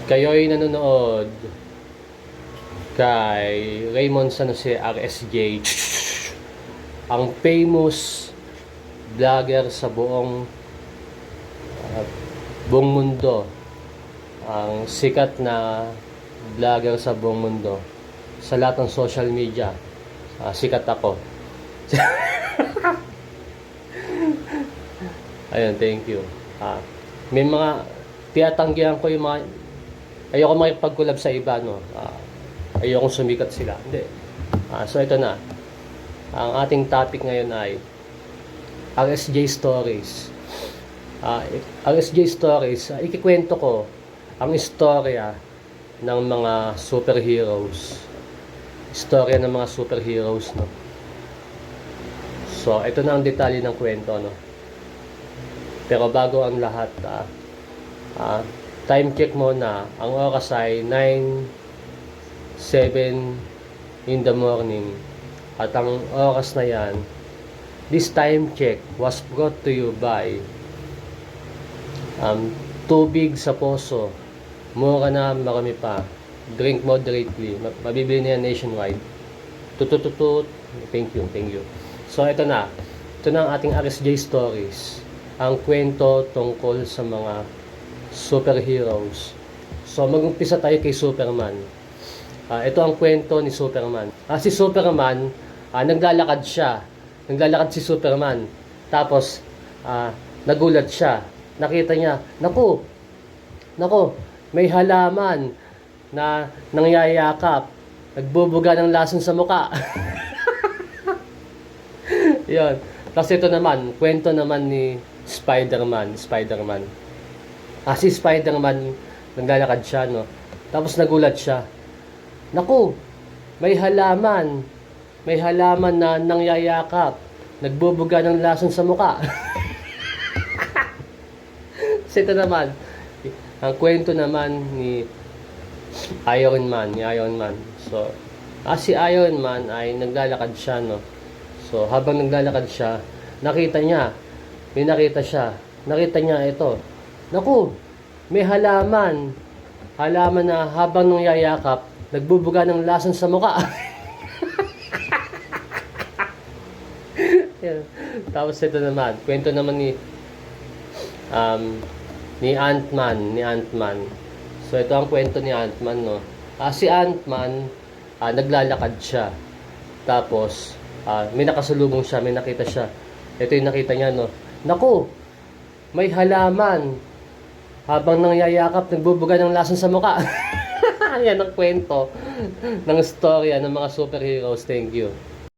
Kayo'y nanonood kay Raymond San Jose RSJ, ang famous vlogger sa buong mundo, ang sikat na vlogger sa buong mundo, sa lahat ng social media. Sikat ako. Ayun, thank you. May mga tiyatanggihan ko yung mga ayoko makipag-collab sa iba, no. Ayokong sumikat sila. Hindi. So ito na. Ang ating topic ngayon ay RSJ Stories. RSJ Stories, ikikwento ko ang istorya ng mga superheroes. Istorya ng mga superheroes, no. So ito na ang detalye ng kwento, no. Pero bago ang lahat, time check muna. Ang oras ay 9:07 in the morning. At ang oras na yan, this time check was brought to you by tubig sa poso. Mura na, marami pa. Drink moderately. Mabibili na yan nationwide. Tutututut. Thank you, thank you. So ito na. Ito na ang ating RSJ Stories. Ang kwento tungkol sa mga superheroes. So mag-umpisa tayo kay Superman. Ito ang kwento ni Superman. Si Superman, naglalakad siya. Naglalakad si Superman. Tapos nagulat siya. Nakita niya, naku, may halaman na nangyayakap. Nagbubuga ng lason sa muka. Yun. Tapos ito naman, kwento naman ni Spider-Man. Si Spider-Man, naglalakad siya, no? Tapos nagulat siya. Naku, may halaman na nangyayakap. Nagbubuga ng lason sa muka. So ito naman, ang kwento naman ni Iron Man. So, si Iron Man ay naglalakad siya, no? So, habang naglalakad siya, nakita niya ito. Naku, may halaman na habang nangyayakap, nagbubuga ng lason sa mukha. Tapos ito naman, kwento naman ni Ant-Man. So ito ang kwento ni Ant-Man, no. Si Ant-Man, naglalakad siya. Tapos may nakasalubong siya, may nakita siya. Ito yung nakita niya, no. Naku, may halaman habang nangyayakap, nagbubuga ng lason sa mukha. Yan ang kwento ng storya ng mga superheroes. Thank you.